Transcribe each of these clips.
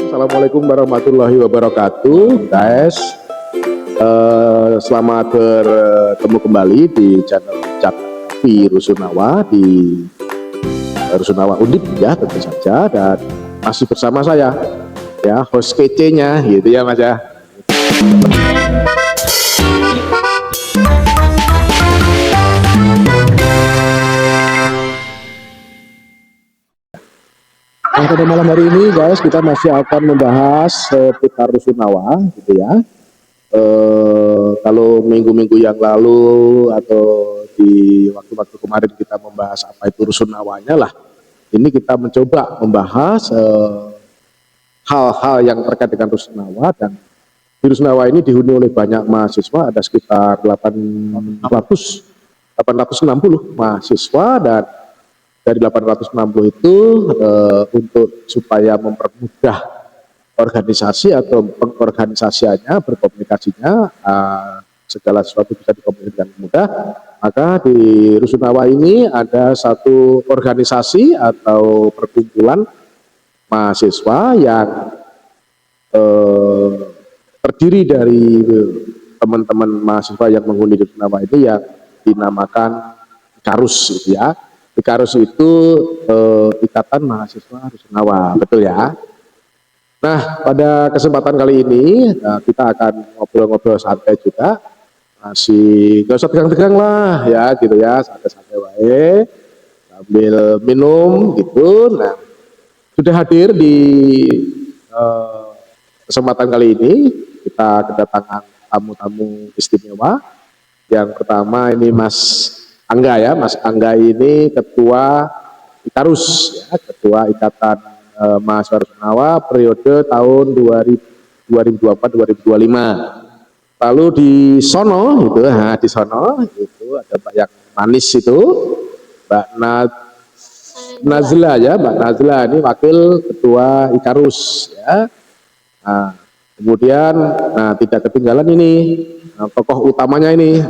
Assalamualaikum warahmatullahi wabarakatuh, guys. Selamat bertemu kembali di channel Cakti Rusunawa di Rusunawa Undip ya, tentu saja, dan masih bersama saya ya, host kece-nya gitu ya Mas ya. Nah, pada malam hari ini guys, kita masih akan membahas seputar Rusunawa gitu ya. Kalau minggu-minggu yang lalu atau di waktu-waktu kemarin kita membahas apa itu Rusunawanya lah, ini kita mencoba membahas hal-hal yang terkait dengan Rusunawa. Dan di Rusunawa ini dihuni oleh banyak mahasiswa, ada sekitar 860 mahasiswa, dan dari 860 itu untuk supaya mempermudah organisasi atau pengorganisasiannya, berkomunikasinya, segala sesuatu bisa dikomunikasikan mudah, maka di Rusunawa ini ada satu organisasi atau perkumpulan mahasiswa yang terdiri dari teman-teman mahasiswa yang menghuni di Rusunawa ini yang dinamakan IKARUS gitu ya. IKARUS itu Ikatan Mahasiswa Rusunawa, betul ya. Nah, pada kesempatan kali ini kita akan ngobrol-ngobrol santai juga, masih gak usah tegang-tegang lah ya gitu ya, santai-santai wae sambil minum gitu. Nah, sudah hadir di kesempatan kali ini kita kedatangan tamu-tamu istimewa. Yang pertama ini Mas Angga ya, Mas Angga ini Ketua IKARUS ya, Ketua Ikatan Mahasiswa Rusunawa periode tahun 2024-2025. Lalu di sono itu, di sono itu ada Mbak yang manis itu, Mbak Nazla ya, Mbak Nazla ini Wakil Ketua IKARUS ya. Nah, kemudian tidak ketinggalan ini tokoh utamanya ini.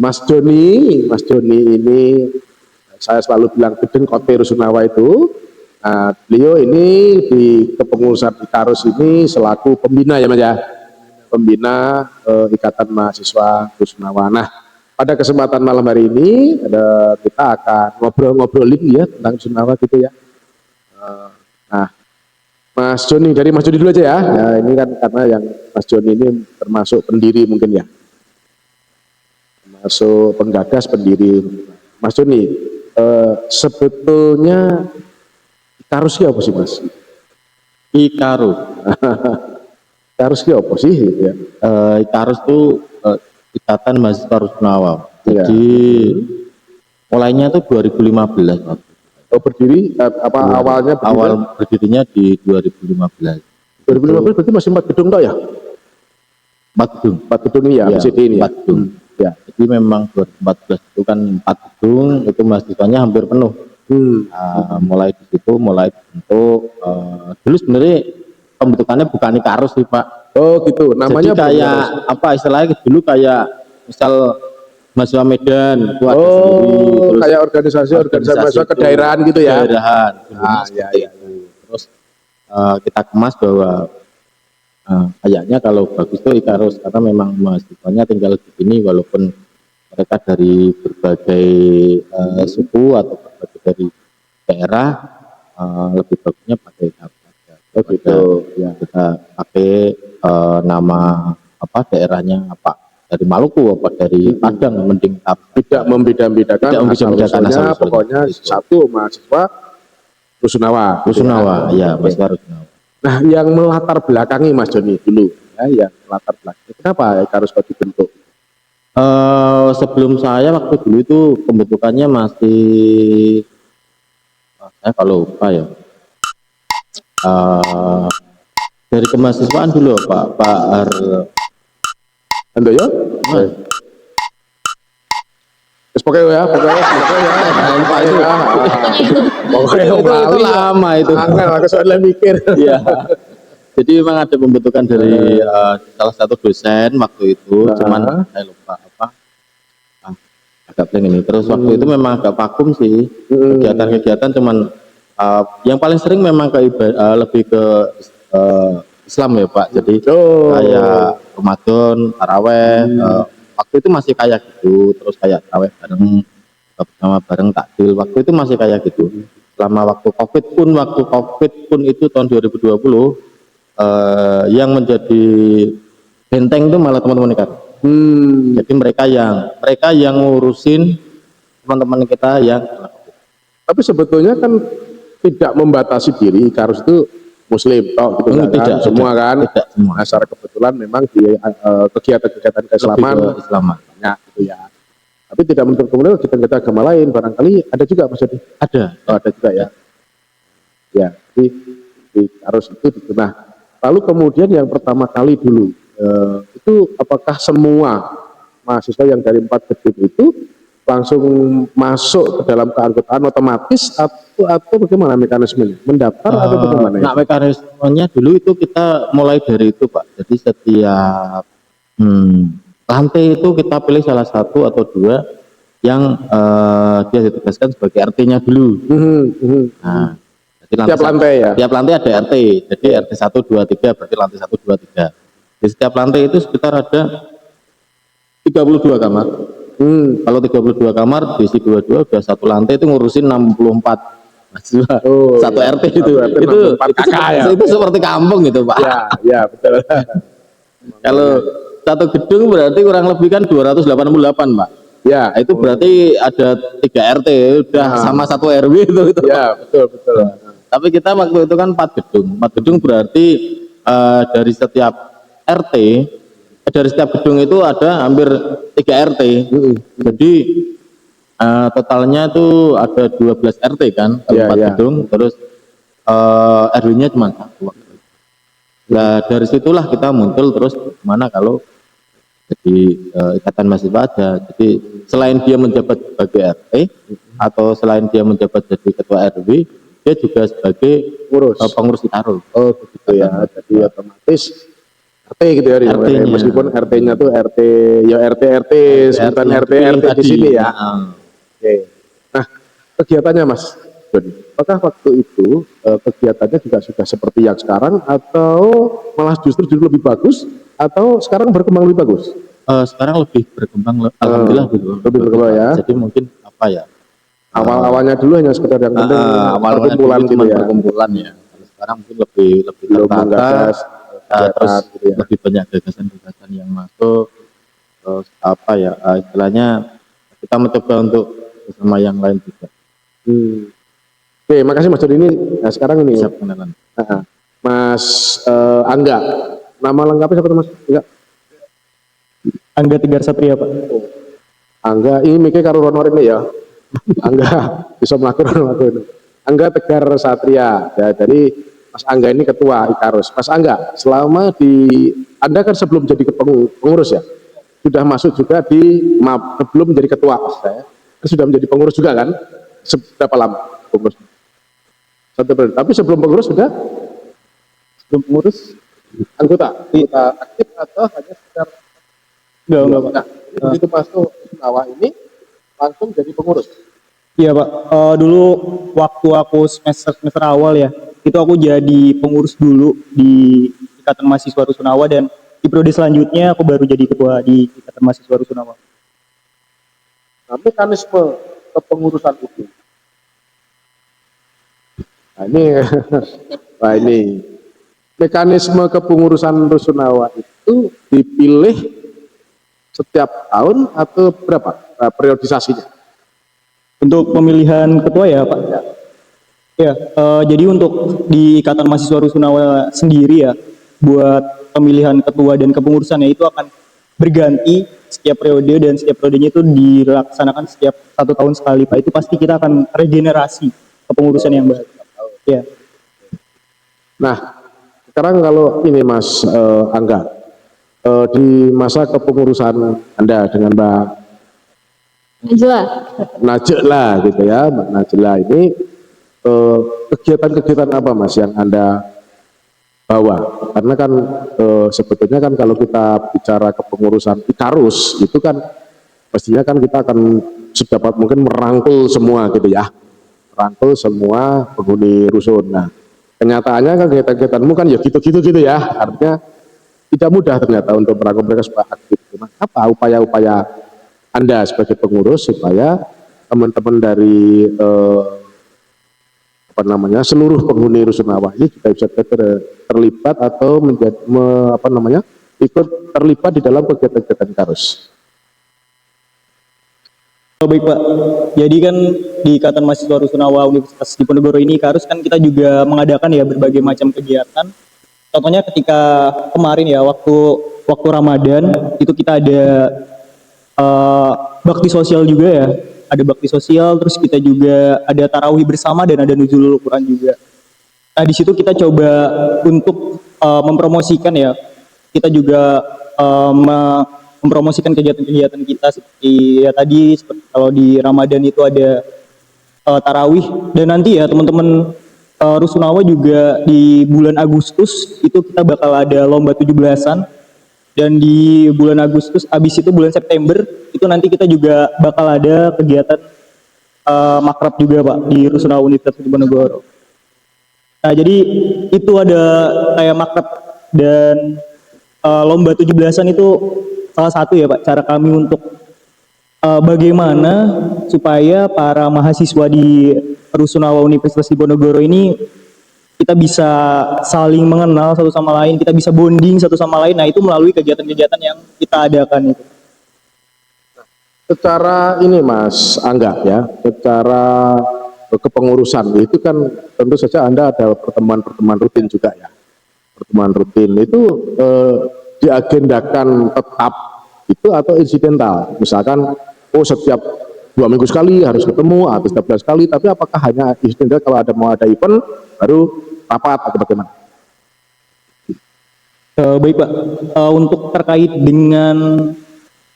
Mas Joni ini saya selalu bilang gedeng kote Rusunawa itu. Beliau ini di kepengurusan IKARUS ini selaku pembina ya Mas ya, pembina Ikatan Mahasiswa Rusunawa. Nah, pada kesempatan malam hari ini kita akan ngobrol-ngobrolin ya tentang Rusunawa gitu ya. Nah, Mas Joni, dari Mas Joni dulu aja ya. Nah, ini kan karena yang Mas Joni ini termasuk pendiri mungkin ya, masuk penggagas pendiri. Mas Joni, sebetulnya IKARUS apa sih Mas? IKARUS IKARUS apa sih gitu ya? IKARUS itu Ikatan Mahasiswa Rusunawa. Jadi mulainya itu 2015. Oh, berdiri awalnya berdiri? Awal berdirinya di 2015. 2015 berarti masih 4 gedung toh ya? 4 gedung ini ya, MCD ini ya? 4 gedung. Ya, jadi memang 2014 itu kan 4 gedung, itu mahasiswanya hampir penuh. Mulai di situ, mulai bentuk. Dulu sebenarnya pembentukannya bukan IKARUS sih Pak. Oh gitu, namanya jadi kayak apa istilahnya dulu kayak misal mahasiswa Medan itu ada sendiri, terus kayak organisasi mahasiswa kedaerahan gitu ya? Kedaerahan. Ya. Terus kita kemas bahwa kayaknya kalau bagus itu IKARUS karena memang mahasiswanya tinggal di sini walaupun mereka dari berbagai suku atau berbagai dari daerah, lebih bagusnya pakai IKARUS aja. Oh gitu ya, kita pakai nama apa daerahnya apa, dari Maluku apa dari Padang, mending tidak membeda-bedakan asal-usulnya, pokoknya satu mahasiswa Rusunawa ya, mahasiswa Rusunawa. Nah, yang melatar belakangi Mas Joni dulu ya, yang melatar belakangi kenapa IKARUS kok dibentuk? Sebelum saya waktu dulu itu pembentukannya masih saya kalau lupa ya, dari kemahasiswaan dulu Pak Handoyo? Pokoknya itu lama itu. Aku soalnya mikir. Iya. Jadi memang ada pembentukan dari salah satu dosen waktu itu, cuman saya lupa apa. Agak blank ini. Terus waktu itu memang agak vakum sih. Kegiatan-kegiatan cuman Yang paling sering memang lebih ke Islam ya Pak. Jadi Oh. kayak Ramadan, taraweh, waktu itu masih kayak gitu. Terus kayak taraweh bareng bersama bareng takjil. Waktu itu masih kayak gitu. Selama waktu COVID pun itu tahun 2020, yang menjadi benteng itu malah teman-teman IKAROS. Jadi mereka yang ngurusin teman-teman kita yang Tapi sebetulnya kan tidak membatasi diri, IKAROS itu Muslim, toh gitu kan? tidak, Semua kan? tidak semua. Nah, secara kebetulan memang di kegiatan-kegiatan keislaman banyak gitu ya. Tapi tidak menutup kemungkinan kegiatan agama lain, barangkali ada juga Mas Yodi. Ada. Oh, ada juga ya. Ya, di IKAROS itu gitu. Nah, lalu kemudian yang pertama kali dulu, itu apakah semua mahasiswa yang dari 4 gedung itu langsung masuk ke dalam keanggotaan otomatis atau bagaimana mekanismenya? Mendaftar atau bagaimana? Nah, mekanismenya dulu itu kita mulai dari itu Pak. Jadi setiap lantai itu kita pilih salah satu atau dua yang dia ditugaskan sebagai RT-nya dulu. Nah, jadi setiap lantai ya? Setiap lantai ada RT. Jadi RT 1, 2, 3 berarti lantai 1, 2, 3. Di setiap lantai itu sekitar ada 32 kamar. Kalau 32 kamar diisi 22 udah satu lantai itu ngurusin 64 mahasiswa. Satu RT itu. Itu seperti kampung gitu Pak. Ya betul. Kalau satu gedung berarti kurang lebih kan 288 Pak. Ya, itu berarti ada 3 RT udah sama satu RW itu. Ya, betul. Tapi kita waktu itu kan 4 gedung. 4 gedung berarti dari setiap RT, dari setiap gedung itu ada hampir 3 RT. Jadi totalnya itu ada 12 RT kan, 4 gedung, terus RW-nya cuma 1. Nah dari situlah kita muncul terus gimana kalau jadi ikatan mahasiswa ada. Jadi selain dia menjabat sebagai RT atau selain dia menjabat jadi ketua RW, dia juga sebagai pengurus IKAROS. Oh begitu ya. Jadi otomatis RT gitu ya, meskipun RT-nya tuh RT sebutan RT di sini ya. Oke. Nah kegiatannya Mas Doni, apakah waktu itu kegiatannya juga sudah seperti yang sekarang atau malah justru lebih bagus atau sekarang berkembang lebih bagus? Sekarang lebih berkembang, alhamdulillah gitu. Lebih berkembang ya. Jadi mungkin apa ya? Awal-awalnya dulu hanya sekedar yang penting perkumpulan gitu ya. Perkumpulan ya. Sekarang mungkin lebih tertata, terus gitu ya. Lebih banyak gagasan-gagasan yang masuk. Terus apa ya? Istilahnya kita mencoba untuk bersama yang lain juga. Oke, makasih Mas Doni. Ini nah, sekarang ini siap kenalan. Mas Angga. Nama lengkapnya siapa Mas? Angga Tegar Satria Pak. Angga ini mikir karo Ronor ini ya. Angga bisa melakukan Angga Tegar Satria ya, dari Mas Angga ini ketua IKAROS. Mas Angga, selama Anda kan sebelum jadi pengurus ya, sudah masuk juga sebelum menjadi ketua, sudah menjadi pengurus juga kan? Seberapa lama pengurus? 1 periode. Tapi sebelum pengurus sudah? Sebelum pengurus anggota aktif atau hanya sekitar? Enggak Pak. Nah, begitu masuk Sunawa ini langsung jadi pengurus. Iya Pak. Dulu waktu aku semester awal ya, itu aku jadi pengurus dulu di Ikatan Mahasiswa Rusunawa, dan di periode selanjutnya aku baru jadi ketua di Ikatan Mahasiswa Rusunawa. Nah, mekanisme kepengurusan itu. Nah ini mekanisme kepengurusan Rusunawa itu dipilih setiap tahun atau berapa periodisasinya? Untuk pemilihan ketua ya Pak? Ya, jadi untuk di Ikatan Mahasiswa Rusunawa sendiri ya, buat pemilihan ketua dan kepengurusannya itu akan berganti setiap periode, dan setiap periodenya itu dilaksanakan setiap 1 tahun sekali Pak. Itu pasti kita akan regenerasi kepengurusan yang baru. Ya. Nah, sekarang kalau ini Mas Angga, di masa kepengurusan Anda dengan Mbak Najla gitu ya, Mbak Najla ini kegiatan-kegiatan apa Mas yang Anda bawa? Karena kan sebetulnya kan kalau kita bicara kepengurusan IKAROS itu kan pastinya kan kita akan sedapat mungkin merangkul semua gitu ya, merangkul semua penghuni rusun. Nah, kenyataannya kan kegiatan-kegiatanmu kan ya gitu-gitu gitu ya, artinya tidak mudah ternyata untuk merangkul mereka supaya aktif. Nah, apa upaya-upaya Anda sebagai pengurus supaya teman-teman dari seluruh penghuni Rusunawa ini juga bisa terlibat atau menjadi ikut terlibat di dalam kegiatan-kegiatan Ikarus. Baik Pak, jadi kan di Ikatan Mahasiswa Rusunawa Universitas Diponegoro ini Ikarus kan kita juga mengadakan ya berbagai macam kegiatan. Contohnya ketika kemarin ya waktu Ramadan itu kita ada bakti sosial juga ya, ada bakti sosial, terus kita juga ada tarawih bersama dan ada nuzulul Quran juga. Nah di situ kita coba untuk mempromosikan ya, kita juga mempromosikan kegiatan-kegiatan kita seperti ya tadi, seperti kalau di Ramadan itu ada tarawih, dan nanti ya teman-teman Rusunawa juga di bulan Agustus itu kita bakal ada lomba 17-an, dan di bulan Agustus habis itu bulan September itu nanti kita juga bakal ada kegiatan makrab juga Pak di Rusunawa Universitas Diponegoro. Nah jadi itu ada kayak makrab dan lomba 17-an itu salah satu ya Pak cara kami untuk bagaimana supaya para mahasiswa di Rusunawa Universitas Diponegoro ini kita bisa saling mengenal satu sama lain, kita bisa bonding satu sama lain. Nah itu melalui kegiatan-kegiatan yang kita adakan itu. Secara ini Mas Angga ya, secara kepengurusan itu kan tentu saja Anda ada pertemuan-pertemuan rutin juga ya. Pertemuan rutin itu diagendakan tetap itu atau insidental. Misalkan setiap 2 minggu sekali harus ketemu atau setiap bulan sekali, tapi apakah hanya insidental kalau mau ada event baru rapat atau bagaimana? Baik Pak, untuk terkait dengan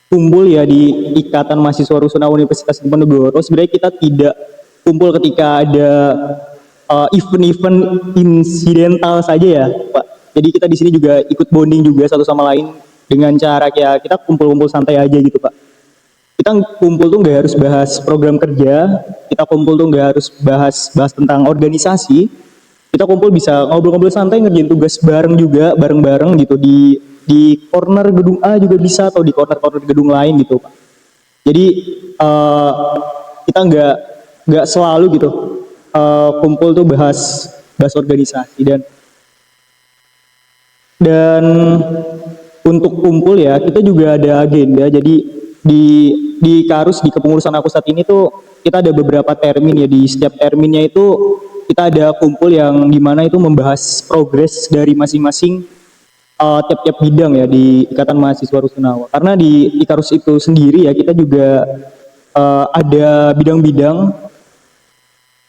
kumpul ya di Ikatan Mahasiswa Rusunawa Universitas Diponegoro, sebenarnya kita tidak kumpul ketika ada event-event insidental saja ya Pak. Jadi kita di sini juga ikut bonding juga satu sama lain dengan cara ya kita kumpul-kumpul santai aja gitu Pak. Kita kumpul tuh nggak harus bahas program kerja, kita kumpul tuh nggak harus bahas tentang organisasi. Kita kumpul bisa ngobrol-ngobrol santai, ngerjain tugas bareng juga, bareng-bareng gitu di corner gedung A juga bisa atau di corner-corner gedung lain gitu Pak. Jadi kita nggak selalu gitu kumpul tuh bahas organisasi, dan untuk kumpul ya kita juga ada agenda. Jadi di Karus di kepengurusan aku saat ini tuh kita ada beberapa termin ya, di setiap terminnya itu kita ada kumpul yang dimana itu membahas progres dari masing-masing tiap-tiap bidang ya di Ikatan Mahasiswa Rusunawa. Karena di Ikarus itu sendiri ya kita juga ada bidang-bidang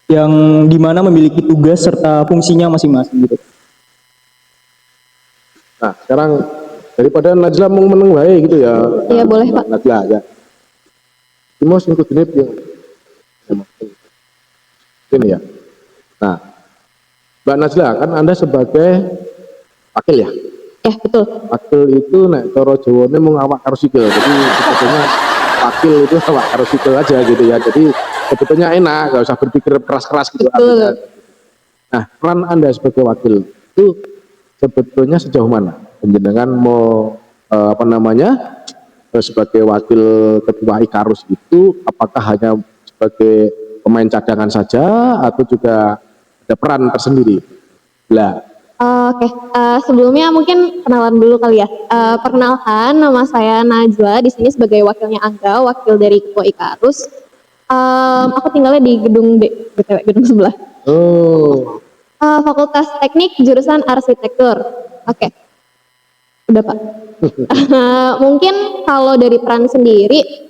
yang dimana memiliki tugas serta fungsinya masing-masing gitu. Nah sekarang daripada Najla mau meneng wae gitu ya. Iya boleh Pak. Najla ya. Mau singkut ini ini ya. Nah, Mbak Najla, kan Anda sebagai wakil ya? Ya betul. Wakil itu nek cara Jawane mung awak karo sikil. Jadi sebetulnya wakil itu awak karo sikil aja gitu ya. Jadi sebetulnya enak, nggak usah berpikir keras-keras gitu. Betul. Nah, peran Anda sebagai wakil itu sebetulnya sejauh mana? Penjenengan mau sebagai wakil ketua Ikarus itu apakah hanya sebagai pemain cadangan saja atau juga ada peran tersendiri? Lah. Oke, sebelumnya mungkin kenalan dulu kali ya. Perkenalkan, nama saya Najwa, di sini sebagai wakilnya Angga, wakil dari Ketua Ikarus. Aku tinggalnya di gedung D, BTW, gedung sebelah. Oh. Fakultas Teknik, jurusan Arsitektur. Oke, udah Pak. Mungkin kalau dari peran sendiri,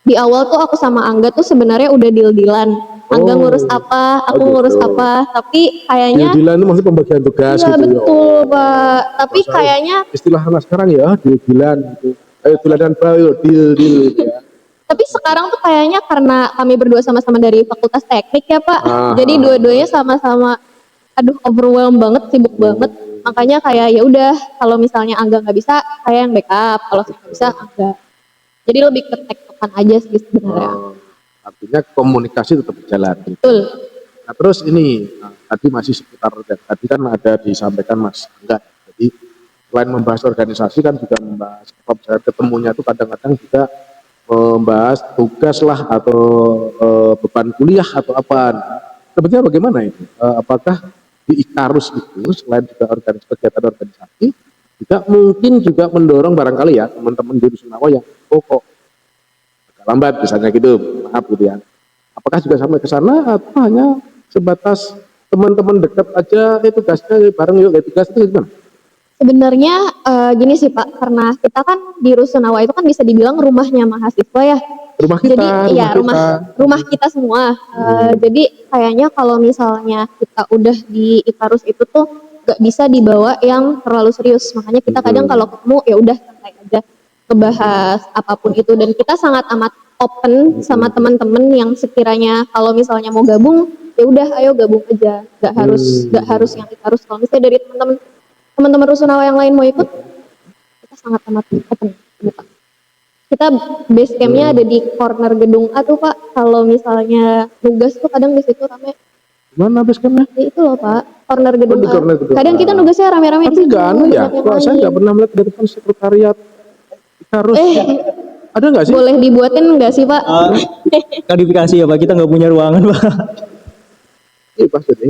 di awal tuh aku sama Angga tuh sebenarnya udah deal-dealan. Angga ngurus apa, aku ngurus apa, tapi kayaknya deal-dealan itu maksudnya pembagian tugas iya, gitu ya. betul Pak. Tapi Masa kayaknya istilah anak sekarang ya deal-dealan gitu. Ayo dealan bayo deal gitu ya. tapi sekarang tuh kayaknya karena kami berdua sama-sama dari Fakultas Teknik ya Pak. Jadi dua-duanya sama-sama overwhelmed banget, sibuk banget. Makanya kayak ya udah kalau misalnya Angga nggak bisa, saya yang backup. Kalau saya nggak bisa, Angga. Jadi lebih ke tektokan aja sih sebenarnya. Artinya komunikasi tetap berjalan. Betul. Nah, terus ini tadi masih seputar tadi kan ada disampaikan Mas Angga. Jadi selain membahas organisasi kan juga membahas misalnya ketemunya itu kadang-kadang juga membahas tugas lah atau beban kuliah atau apa. Sebetulnya bagaimana ini? Apakah di Ikarus itu selain juga kegiatan organisasi juga mungkin juga mendorong barangkali ya teman-teman di Rusunawa yang kok agak lambat misalnya gitu, maaf gitu ya. Apakah juga sampai ke sana atau hanya sebatas teman-teman dekat aja tugasnya bareng yuk tugas itu gimana? Sebenarnya gini sih Pak, karena kita kan di Rusunawa itu kan bisa dibilang rumahnya mahasiswa ya. Rumah kita, Jadi ya rumah kita semua. Jadi kayaknya kalau misalnya kita udah di Ikarus itu tuh gak bisa dibawa yang terlalu serius. Makanya kita kadang kalau ketemu ya udah santai aja ngebahas apapun itu, dan kita sangat amat open sama teman-teman yang sekiranya kalau misalnya mau gabung ya udah ayo gabung aja. Gak harus yang Ikarus. Kalau misalnya dari teman-teman Rusunawa yang lain mau ikut, kita sangat amat open. Kita base campnya ada di corner gedung A tuh Pak. Kalau misalnya nugas tuh kadang di situ rame. Mana base campnya? Ya, itu loh Pak, corner gedung di A. corner gedung Kadang A. kita nugasnya rame-rame di Tapi situ. nggak anu ya, banyak yang kok saya lain. nggak pernah melihat di depan sekretariat harus ada nggak sih? Boleh dibuatin nggak sih Pak? Klarifikasi ya Pak, kita nggak punya ruangan Pak. Iya Pak Suni.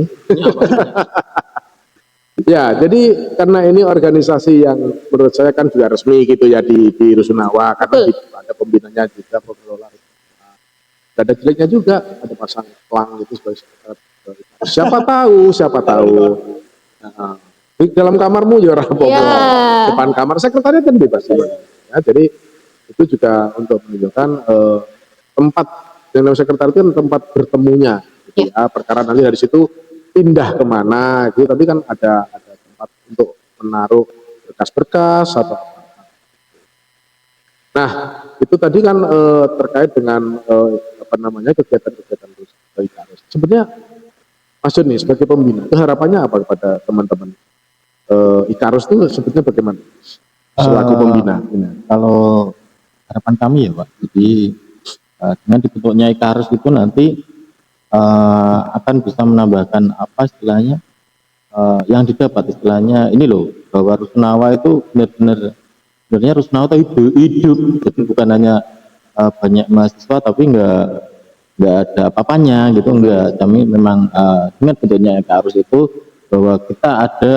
Ya, jadi karena ini organisasi yang menurut saya kan juga resmi gitu ya di Rusunawa, karena ada pembinanya juga, pengelola. Ada jeleknya juga, ada pasang pelang gitu sebagai sekretariat. Siapa tahu. Nah, di dalam kamarmu ya apa depan kamar sekretariat kan bebas ya. Jadi itu juga untuk menunjukkan tempat yang sekretariat itu kan tempat bertemunya gitu ya. Perkara nanti dari situ pindah kemana gitu, tapi kan ada tempat untuk menaruh berkas-berkas atau apa. Nah itu tadi kan terkait dengan kegiatan-kegiatan Ikarus. Sebenarnya Mas Joni sebagai pembina itu harapannya apa kepada teman-teman Ikarus itu sebetulnya bagaimana selaku pembina? Kalau harapan kami ya Pak, jadi dengan dibentuknya Ikarus itu nanti akan bisa menambahkan apa istilahnya yang didapat istilahnya ini loh, bahwa Rusunawa itu benar-benar sebenarnya Rusunawa itu hidup, jadi bukan hanya banyak mahasiswa tapi enggak ada apa-apanya gitu, enggak. Kami memang dengan bentuknya Ikarus itu bahwa kita ada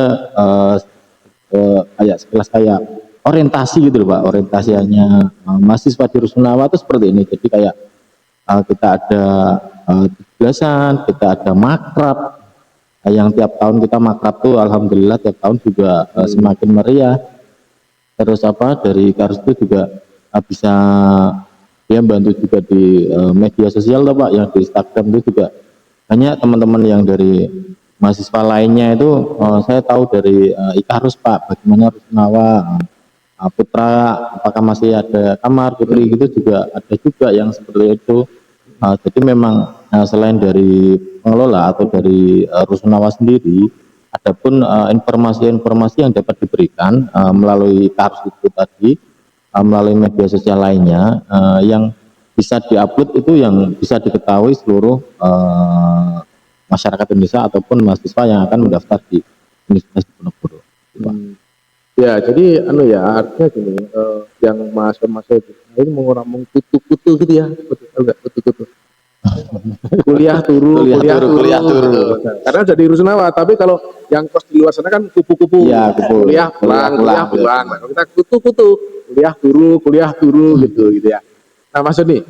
kayak sekelas kayak orientasi gitu loh Pak, orientasinya mahasiswa di Rusunawa itu seperti ini. Jadi kayak kita ada tuglasan, kita ada makrab, yang tiap tahun kita makrab tuh alhamdulillah tiap tahun juga semakin meriah. Terus dari Ikarus itu juga bisa dia bantu juga di media sosial loh Pak, yang di Instagram itu juga banyak teman-teman yang dari mahasiswa lainnya itu saya tahu dari Ikarus Pak, bagaimana Rusunawa, Putra apakah masih ada kamar, Putri gitu juga ada juga yang seperti itu. Jadi memang selain dari pengelola atau dari Rusunawa sendiri, adapun informasi-informasi yang dapat diberikan melalui Ikarus itu tadi, melalui media sosial lainnya yang bisa diupload itu yang bisa diketahui seluruh masyarakat Indonesia ataupun mahasiswa yang akan mendaftar di Universitas Diponegoro. Ya, jadi artinya gini, yang mahasiswa ini ngomong kutu-kutu gitu ya, kutu-kutu. Kuliah turu. Karena jadi Rusunawa, tapi kalau yang kos di luar sana kan kupu-kupu. Ya, kuliah pulang. Nah, kalau kita kutu-kutu, kuliah turu gitu ya. Nah, Mas Joni,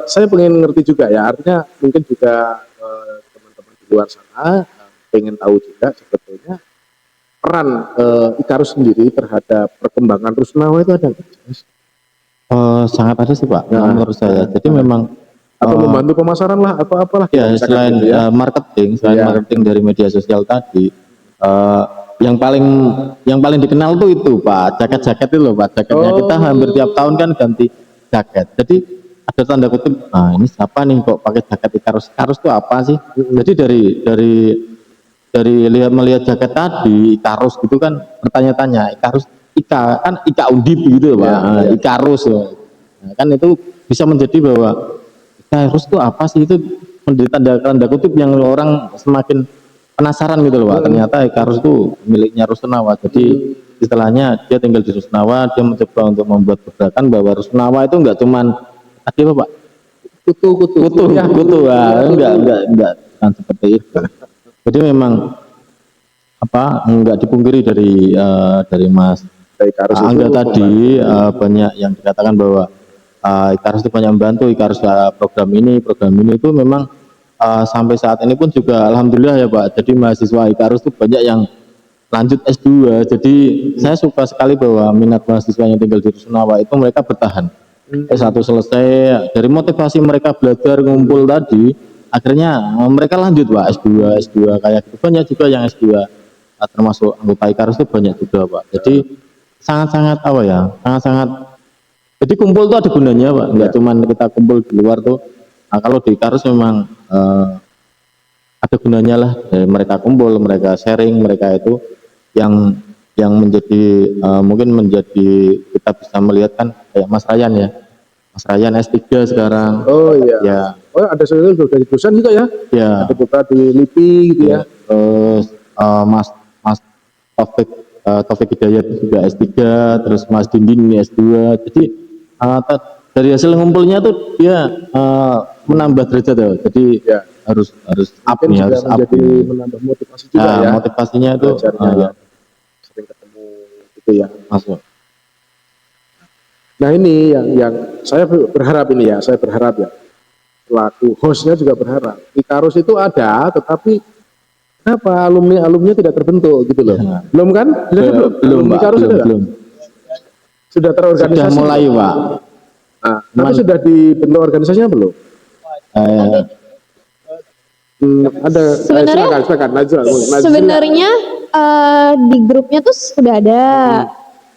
saya pengen ngerti juga ya, artinya mungkin juga teman-teman di luar sana pengen tahu juga sebetulnya peran Ikarus sendiri terhadap perkembangan Rusunawa itu ada nggak? Sangat ada sih Pak, menurut saya. Jadi memang atau membantu pemasaran lah atau apalah ya, selain gitu ya. Marketing dari media sosial tadi, yang paling dikenal tuh itu Pak, jaket itu loh Pak, jaketnya kita hampir tiap tahun kan ganti jaket. Jadi ada tanda kutip, ini siapa nih kok pakai jaket Ikarus itu apa sih? Jadi dari melihat jaket tadi Ikarus gitu kan bertanya-tanya, Ikarus kan Ika Undip gitu Pak, Ikarus nah, kan itu bisa menjadi bahwa Ikarus itu apa sih, itu tanda kutip yang orang semakin penasaran gitu loh Pak. Ternyata Ikarus itu miliknya Rusunawa. Jadi istilahnya dia tinggal di Rusunawa, dia mencoba untuk membuat gebrakan bahwa Rusunawa itu enggak cuman tadi apa Pak? Kutu, enggak kan seperti itu. Jadi memang apa enggak dipungkiri dari Mas Ikarus Angga itu tadi banyak yang dikatakan bahwa Ikarus itu banyak membantu. Ikarus program ini itu memang sampai saat ini pun juga alhamdulillah ya Pak. Jadi mahasiswa Ikarus itu banyak yang lanjut S2. Jadi saya suka sekali bahwa minat mahasiswa yang tinggal di Rusunawa itu mereka bertahan. S1 selesai, dari motivasi mereka belajar ngumpul tadi, akhirnya mereka lanjut Pak S2 kayak gitu. Banyak juga yang S2 termasuk anggota Ikarus itu banyak juga Pak. Jadi sangat-sangat apa ya, sangat-sangat. Jadi kumpul tuh ada gunanya Pak, nggak cuman kita kumpul di luar tuh. Nah, kalau di Ikarus memang ada gunanya lah. Mereka kumpul, mereka sharing, mereka itu yang menjadi mungkin menjadi kita bisa melihat kan kayak Mas Ryan ya. Mas Ryan S3 sekarang. Oh iya. Ya. Oh ada sebenarnya juga jadi dosen juga ya. Ya. Ada beberapa di LIPI gitu ya. Terus Mas Taufik Hidayat juga S3, terus Mas Dindin S2. Jadi dari hasil ngumpulnya tuh dia menambah derajat ya. Jadi Ya. harus up Mungkin nih, juga harus up. menjadi menambah motivasi juga Nah, ya. motivasinya itu Belajarnya ya. Sering ketemu gitu ya. masuk. Nah ini yang saya berharap ini ya, saya berharap ya, selaku hostnya juga berharap. Ikarus itu ada, tetapi kenapa alumni tidak terbentuk gitu loh? Ya. Belum kan? Belum, Alumni Pak, Ikarus ada nggak? belum. Sudah terorganisasi? Sudah mulai belum? Pak. Nah, tapi sudah dibentuk organisasinya belum? Ada. Sebenarnya- Silakan. Najwa. Sebenarnya di grupnya tuh sudah ada,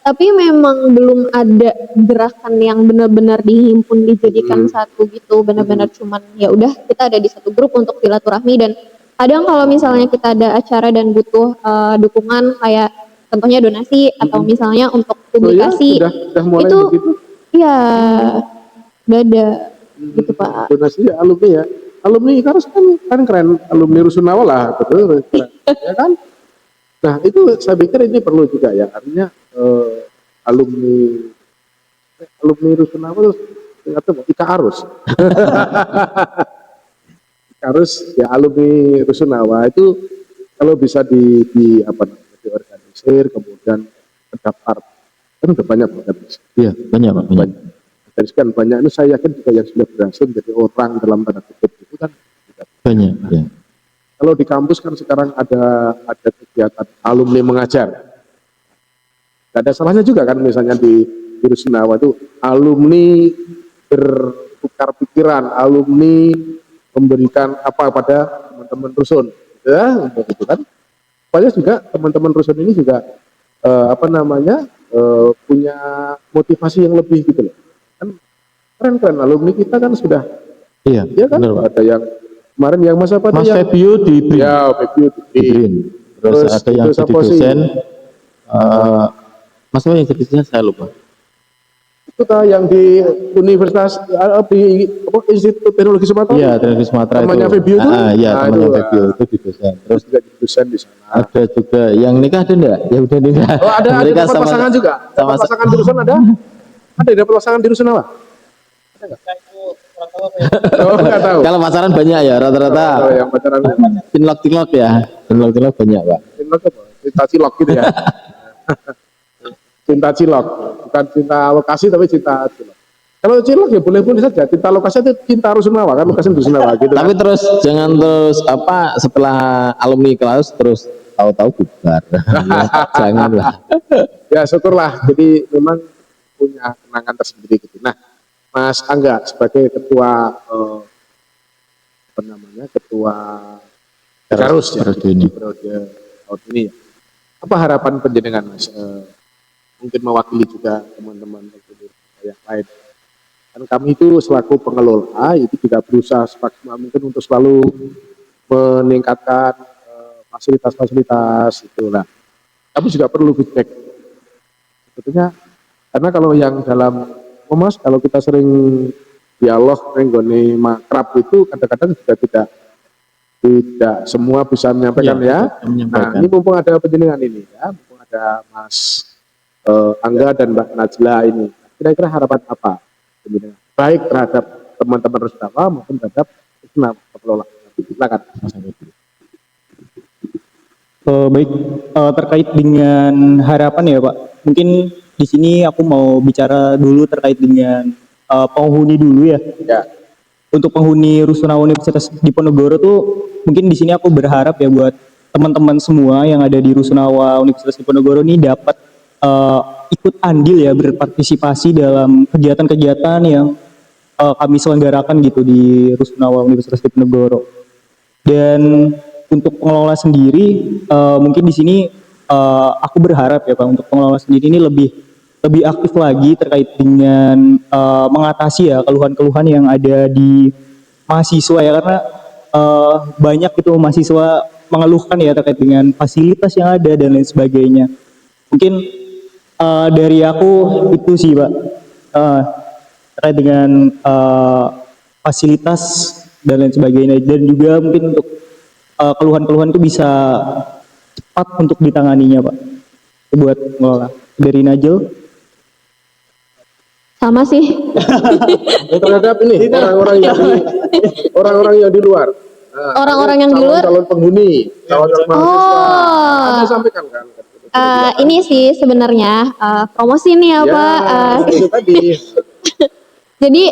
tapi memang belum ada gerakan yang benar-benar dihimpun dijadikan satu gitu, benar-benar cuman ya udah kita ada di satu grup untuk silaturahmi. Dan kadang kalau misalnya kita ada acara dan butuh dukungan kayak contohnya donasi atau misalnya untuk publikasi, sudah mulai itu begitu. ya udah ada gitu Pak. Donasi ya, alumni ya. Alumni Ikarus kan keren, alumni Rusunawa lah, betul, keren. Ya kan? Nah itu saya pikir ini perlu juga ya, artinya alumni Rusunawa itu ternyata Ikarus. Ikarus ya alumni Rusunawa itu kalau bisa diorganisir kemudian terdaftar kan udah banyak banget. Iya, banyak Pak, banyak. Dari sekian banyak ini saya yakin juga yang sudah berhasil menjadi orang dalam tanda kutip itu kan juga. Banyak, ya. Kalau di kampus kan sekarang ada kegiatan alumni mengajar. Gak ada salahnya juga kan misalnya di Rusunawa itu alumni bertukar pikiran, alumni memberikan apa pada teman-teman rusun, ya untuk itu kan. Supaya juga teman-teman rusun ini juga punya motivasi yang lebih gitu loh. Kan keren alumni kita kan sudah, Iya, ya kan benar, Pak. ada yang kemarin yang Mas apa Mas yang Febio di BRIN. ya Febio di BRIN. Terus ada yang itu jadi siapa sih? dosen. Mas apa yang jadi dosen saya lupa. Itu yang di Universitas di Institut Teknologi Sumatera. Iya, Teknologi Sumatera Temannya itu. Febio itu? Iya, Nah, temannya itu, Febio itu di dosen. Terus Terus juga jadi dosen di sana. ada juga yang nikah ada enggak? Ya udah nikah. Oh ada Mereka dapat pasangan juga. Dapat sama pasangan di Rusun ada? Ada dapat pasangan di Rusunawa? Ada nggak? Oh nggak tahu. Kalau pacaran banyak ya rata-rata. Kalau yang pacaran Tinlok ya. Tinlok banyak, Pak. cinta apa? Cinta cilok gitu ya. Cinta cilok, bukan cinta lokasi tapi cinta cilok. Kalau cilok ya boleh-boleh saja. Cinta lokasi itu cinta Rusunawa kan, lokasi Rusunawa gitu. Tapi Kan? terus jangan terus setelah alumni kelas terus tahu-tahu bubar. Ya, janganlah. Ya syukurlah. Jadi memang punya kenangan tersendiri gitu. Nah, Mas Angga sebagai ketua ketua Ikarus ya Periode di ini. periode tahun ini ya. Apa harapan penjenengan Mas? Mungkin mewakili juga teman-teman yang lain. Dan kami itu selaku pengelola itu juga berusaha semaksimal mungkin untuk selalu meningkatkan fasilitas-fasilitas itu. Nah, kami juga perlu feedback. Sebetulnya karena kalau yang dalam Mas, kalau kita sering dialog nenggone makrab itu kadang-kadang juga tidak semua bisa menyampaikan Iya, ya. bisa menyampaikan. Nah, ini mumpung ada penjenengan ini ya, mumpung ada Mas Angga dan Mbak Najla ini. Kira-kira harapan apa penjenengan? Baik terhadap teman-teman Rusunawa maupun terhadap pengelola. Silakan. Mas Angga. Baik, terkait dengan harapan ya Pak. Mungkin di sini aku mau bicara dulu terkait dengan penghuni dulu ya. Ya. Untuk penghuni Rusunawa Universitas Diponegoro tuh mungkin di sini aku berharap ya buat teman-teman semua yang ada di Rusunawa Universitas Diponegoro ini dapat ikut andil ya, berpartisipasi dalam kegiatan-kegiatan yang kami selenggarakan gitu di Rusunawa Universitas Diponegoro. Dan untuk pengelola sendiri mungkin di sini aku berharap ya Pak, untuk pengelola sendiri ini lebih aktif lagi terkait dengan mengatasi ya keluhan-keluhan yang ada di mahasiswa ya, karena banyak itu mahasiswa mengeluhkan ya terkait dengan fasilitas yang ada dan lain sebagainya. Mungkin dari aku itu sih Pak, terkait dengan fasilitas dan lain sebagainya, dan juga mungkin untuk keluhan-keluhan itu bisa cepat untuk ditanganinya Pak, buat mengelola. Dari Najel. Sama sih. Terhadap ini orang-orang yang di luar. Nah, Orang-orang yang di luar. calon penghuni, calon mahasiswa. Anda sampaikan kan? Ini sih sebenarnya promosi nih ya Pak. Itu tadi. Jadi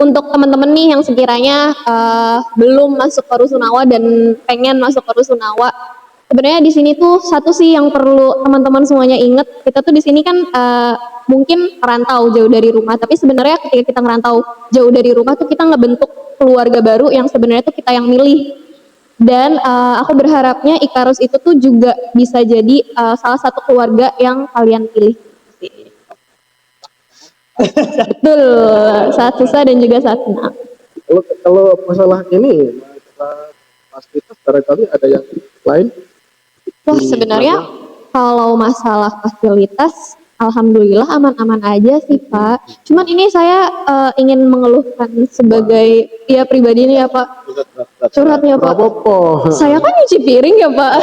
untuk teman-teman nih yang sekiranya belum masuk ke Rusunawa dan pengen masuk ke Rusunawa, sebenarnya di sini tuh satu sih yang perlu teman-teman semuanya ingat, kita tuh di sini kan mungkin merantau jauh dari rumah, tapi sebenarnya ketika kita merantau jauh dari rumah tuh kita ngebentuk keluarga baru yang sebenarnya tuh kita yang milih. Dan aku berharapnya Ikarus itu tuh juga bisa jadi salah satu keluarga yang kalian pilih. Betul, saat susah dan juga saat senang. Kalau masalah ini, masalah fasilitas barangkali ada yang lain. Wah sebenarnya kalau masalah fasilitas, alhamdulillah aman-aman aja sih Pak. Cuman ini saya ingin mengeluhkan sebagai ya pribadi ini ya Pak. Curhatnya Pak. Apa-apa. Saya kan nyuci piring ya Pak.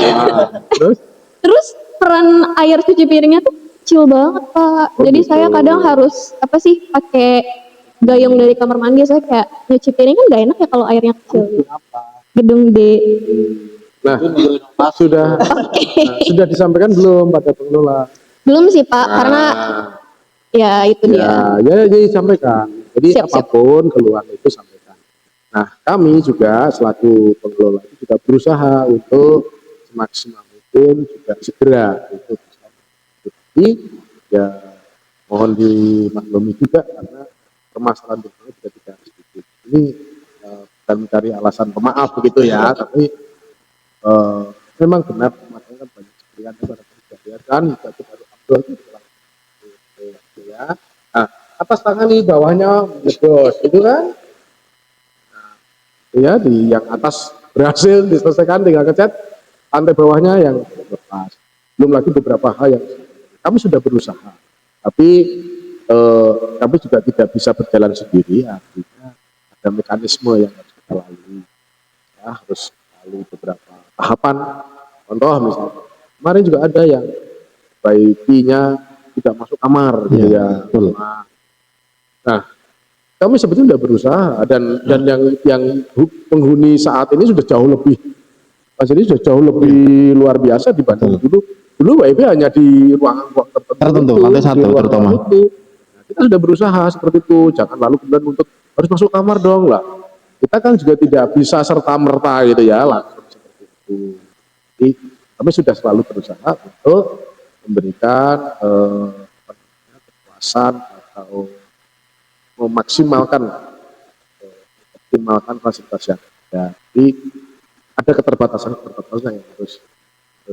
Terus peran air cuci piringnya tuh kecil banget Pak. Jadi saya kadang harus pakai gayung dari kamar mandi. Saya kayak nyuci piring kan gak enak ya kalau airnya kecil. Gedung gede. Nah, sudah disampaikan belum pada pengelola? Belum sih Pak, karena ya itu dia. Ya disampaikan. Jadi Siap. apapun keluhan itu sampaikan. Nah, kami juga selaku pengelola itu juga berusaha untuk semaksimal mungkin juga segera itu bisa. Jadi ya mohon dimaklumi juga karena permasalahan bersama juga tidak sedikit. Ini bukan mencari alasan pemaaf begitu ya, tapi memang benar makanya kan banyak sekalian pada kejadian kan itu baru Abdul itu ya. Nah, atas tangan di bawahnya meledos itu kan. Nah, itu ya di yang atas berhasil diselesaikan dengan ngecat, lantai bawahnya yang lepas. Belum lagi beberapa hal yang kami sudah berusaha, tapi kami juga tidak bisa berjalan sendiri, artinya ada mekanisme yang harus kita lalui, ya, harus lalui beberapa tahapan. Contoh misalnya kemarin juga ada yang bayinya tidak masuk kamar gitu ya. Nah, kami sebetulnya sudah berusaha dan yang penghuni saat ini sudah jauh lebih, jadi sudah jauh lebih luar biasa dibanding dulu. Dulu WIB hanya di ruang-ruang tertentu, lantai satu terutama. Nah, kita sudah berusaha seperti itu, jangan lalu kemudian untuk harus masuk kamar dong lah. Kita kan juga tidak bisa serta merta gitu ya langsung seperti itu. Jadi kami sudah selalu berusaha untuk memberikan kepuasan atau memaksimalkan fasilitas yang ada. Jadi ada keterbatasan yang harus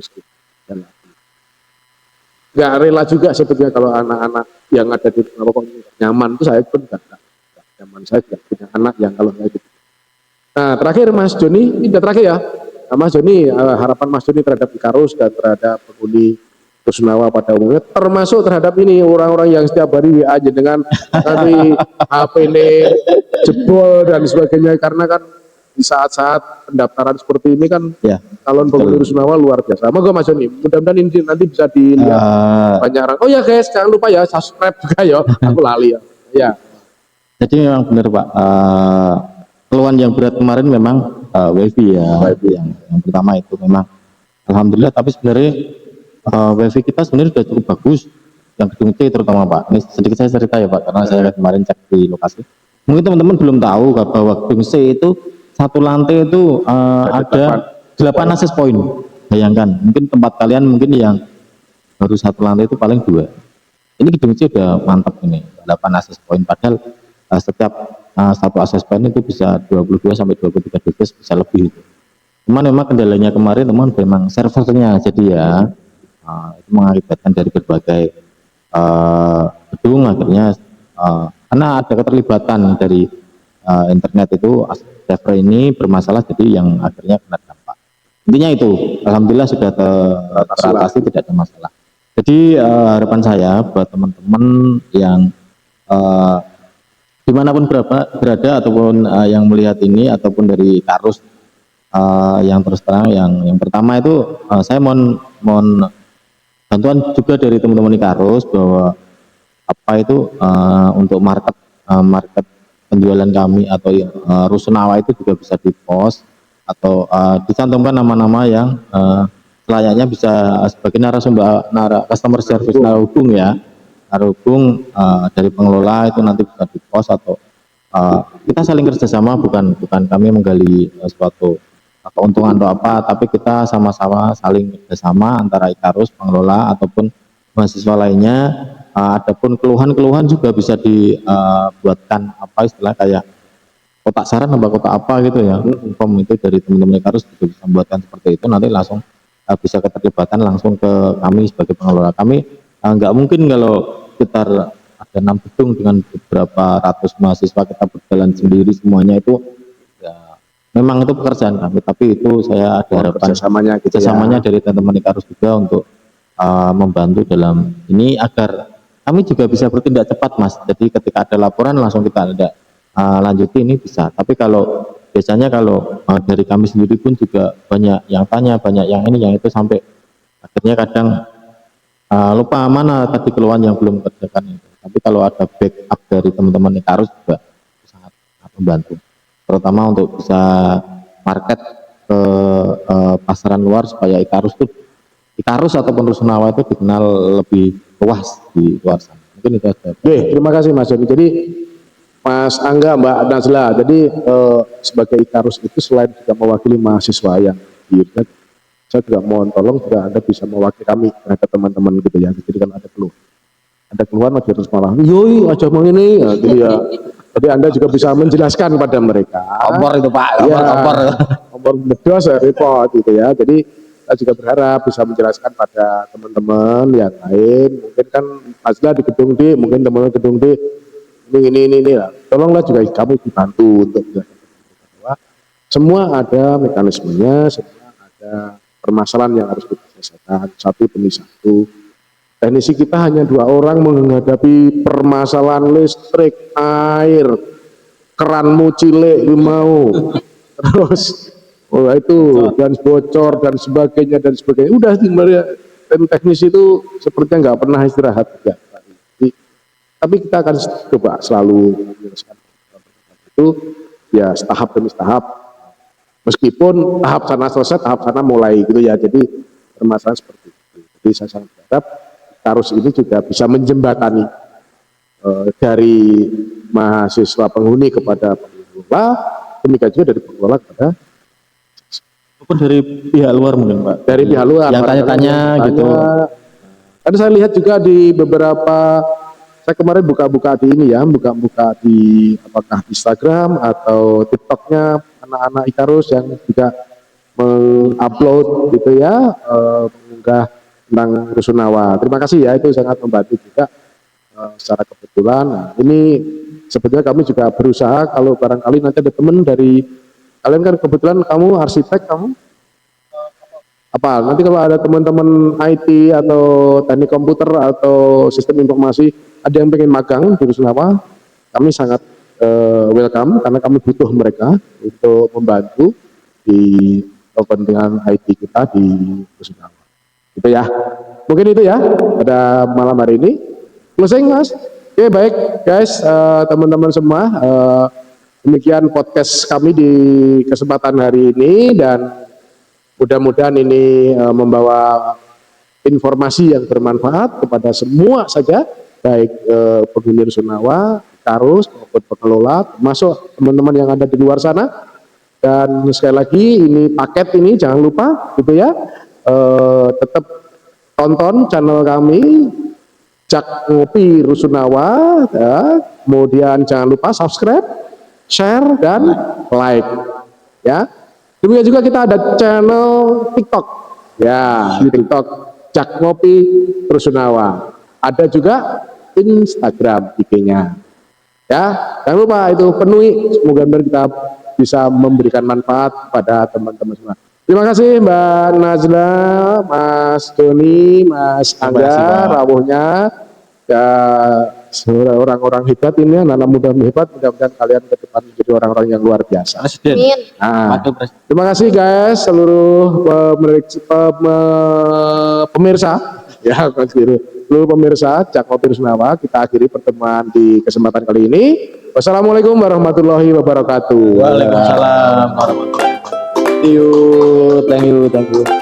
kita jalani. Nggak rela juga sebetulnya kalau anak-anak yang ada di rumah nyaman itu, saya pun nggak nyaman, saya juga punya anak yang kalau saya gitu. Nah terakhir Mas Joni, ini udah terakhir ya. Nah, Mas Joni, harapan Mas Joni terhadap Ikarus dan terhadap penghuni Rusunawa pada umumnya, termasuk terhadap ini orang-orang yang setiap hari WA aja dengan nanti HP ini jebol dan sebagainya, karena kan di saat-saat pendaftaran seperti ini kan Ya, calon penghuni Rusunawa luar biasa. Moga Mas Joni, mudah-mudahan ini nanti bisa dilihat banyak orang. Oh ya guys, jangan lupa ya subscribe juga ya, aku lali ya. Ya, jadi memang benar Pak, keluhan yang berat kemarin memang wifi ya, yang pertama itu memang alhamdulillah, tapi sebenarnya wifi kita sebenarnya sudah cukup bagus yang gedung C terutama Pak. Ini sedikit saya cerita ya Pak, karena saya kemarin cek di lokasi. Mungkin teman-teman belum tahu bahwa gedung C itu satu lantai itu ada 8 akses point. Bayangkan, mungkin tempat kalian mungkin yang baru satu lantai itu paling 2. Ini gedung C udah mantap ini, 8 akses point. Padahal setiap satu akses point itu bisa 22 sampai 23 device, bisa lebih itu. Cuman memang kendalanya kemarin teman memang servernya, jadi ya itu mengakibatkan dari berbagai gedung akhirnya karena ada keterlibatan dari internet itu server ini bermasalah, jadi yang akhirnya kena dampak. Intinya itu, alhamdulillah sudah teratasi, tidak ada masalah. Jadi harapan saya buat teman-teman yang dimanapun berada ataupun yang melihat ini ataupun dari Karus, yang terus terang yang pertama itu saya mohon bantuan juga dari teman-teman Ikarus bahwa apa itu untuk market penjualan kami atau Rusunawa itu juga bisa di-post atau dicantumkan nama-nama yang selayaknya bisa sebagai narasumber customer service narhubung ya, narhubung dari pengelola itu nanti bisa di-post atau kita saling kerjasama, bukan kami menggali suatu keuntungan atau apa, tapi kita sama-sama saling kerjasama antara Ikarus, pengelola ataupun mahasiswa lainnya. Adapun keluhan-keluhan juga bisa dibuatkan apa istilah kayak kotak saran atau kotak apa gitu ya, form itu dari teman-teman Ikarus juga bisa membuatkan seperti itu, nanti langsung bisa keterlibatan langsung ke kami sebagai pengelola. Kami nggak mungkin kalau sekitar ada 6 gedung dengan beberapa ratus mahasiswa kita berjalan sendiri semuanya itu. Memang itu pekerjaan kami, tapi itu saya ada harapan kerjasamanya dari teman-teman Ikarus juga untuk membantu dalam ini agar kami juga bisa bertindak cepat Mas. Jadi ketika ada laporan langsung kita ada lanjuti ini bisa. Tapi kalau biasanya kalau dari kami sendiri pun juga banyak yang tanya, banyak yang ini yang itu, sampai akhirnya kadang lupa mana tadi keluhan yang belum kerjakan itu. Tapi kalau ada backup dari teman-teman Ikarus juga sangat membantu, terutama untuk bisa market ke pasaran luar supaya Ikarus ataupun Rusunawa itu dikenal lebih luas di luar sana. Mungkin itu saja. Oke, terima kasih Mas Joni. Jadi Mas Angga, Mbak Nazla, jadi sebagai Ikarus itu selain juga mewakili mahasiswa yang di UNED, saya juga mohon tolong juga Anda bisa mewakili kami terhadap teman-teman gitu ya. Jadi kan ada keluhan aja terus malah yoi aja mau ini ya, gitu ya. Jadi Anda juga bisa menjelaskan pada mereka. Kompor itu Pak, kompor bedos repot gitu ya. Jadi saya juga berharap bisa menjelaskan pada teman-teman yang lain. Mungkin kan Nazla di gedung D, mungkin teman-teman gedung D ini lah. Tolonglah juga kami dibantu untuk bahwa semua ada mekanismenya, semua ada permasalahan yang harus kita selesaikan satu demi satu. Teknisi kita hanya 2 orang menghadapi permasalahan listrik, air, keranmu cilik mau, terus itu dan bocor dan sebagainya. Udah tim teknisi itu sepertinya nggak pernah istirahat juga. Tapi kita akan coba selalu menyelesaikan itu ya tahap demi tahap. Meskipun tahap sana selesai, tahap sana mulai gitu ya. Jadi permasalahan seperti itu. Jadi saya sangat berharap Karus ini juga bisa menjembatani dari mahasiswa penghuni kepada pengelola, demikian juga dari pengelola kepada Ataupun dari pihak luar mungkin Pak. dari pihak luar. Yang tanya-tanya gitu. Kan saya lihat juga di beberapa, saya kemarin buka-buka di ini ya, buka-buka di apakah Instagram atau TikToknya anak-anak Ikarus yang juga mengupload gitu ya, mengunggah tentang Rusunawa. Terima kasih ya, itu sangat membantu juga secara kebetulan. Nah, ini sebetulnya kami juga berusaha kalau barangkali nanti ada teman dari kalian, kan kebetulan kamu arsitek, kamu apa nanti kalau ada teman-teman IT atau teknik komputer atau sistem informasi ada yang pengen magang di Rusunawa, kami sangat welcome karena kami butuh mereka untuk membantu di kepentingan IT kita di Rusunawa. Gitu ya. Mungkin itu ya pada malam hari ini. Closing Mas. Oke, baik guys, teman-teman semua, demikian podcast kami di kesempatan hari ini dan mudah-mudahan ini membawa informasi yang bermanfaat kepada semua saja, baik penghuni Rusunawa, Ikarus maupun pengelola, termasuk teman-teman yang ada di luar sana. Dan sekali lagi ini paket ini jangan lupa gitu ya, tetap tonton channel kami Jak Ngopi Rusunawa, ya. Kemudian jangan lupa subscribe, share dan like, ya. Demikian juga kita ada channel TikTok, ya, TikTok Jak Ngopi Rusunawa. Ada juga Instagram IG-nya, ya. Jangan lupa itu penuhi, semoga kita bisa memberikan manfaat pada teman-teman semua. Terima kasih Mbak Najla, Mas Doni, Mas Angga, rawuhnya, dan orang-orang hebat ini, anak muda hebat. Mudah-mudahan kalian ke depan menjadi orang-orang yang luar biasa. Presiden. Nah, terima kasih guys, seluruh pemirsa, ya, seluruh pemirsa Jak Ngopi Rusunawa. Kita akhiri pertemuan di kesempatan kali ini. Wassalamualaikum warahmatullahi wabarakatuh. Waalaikumsalam warahmatullahi wabarakatuh. Thank you.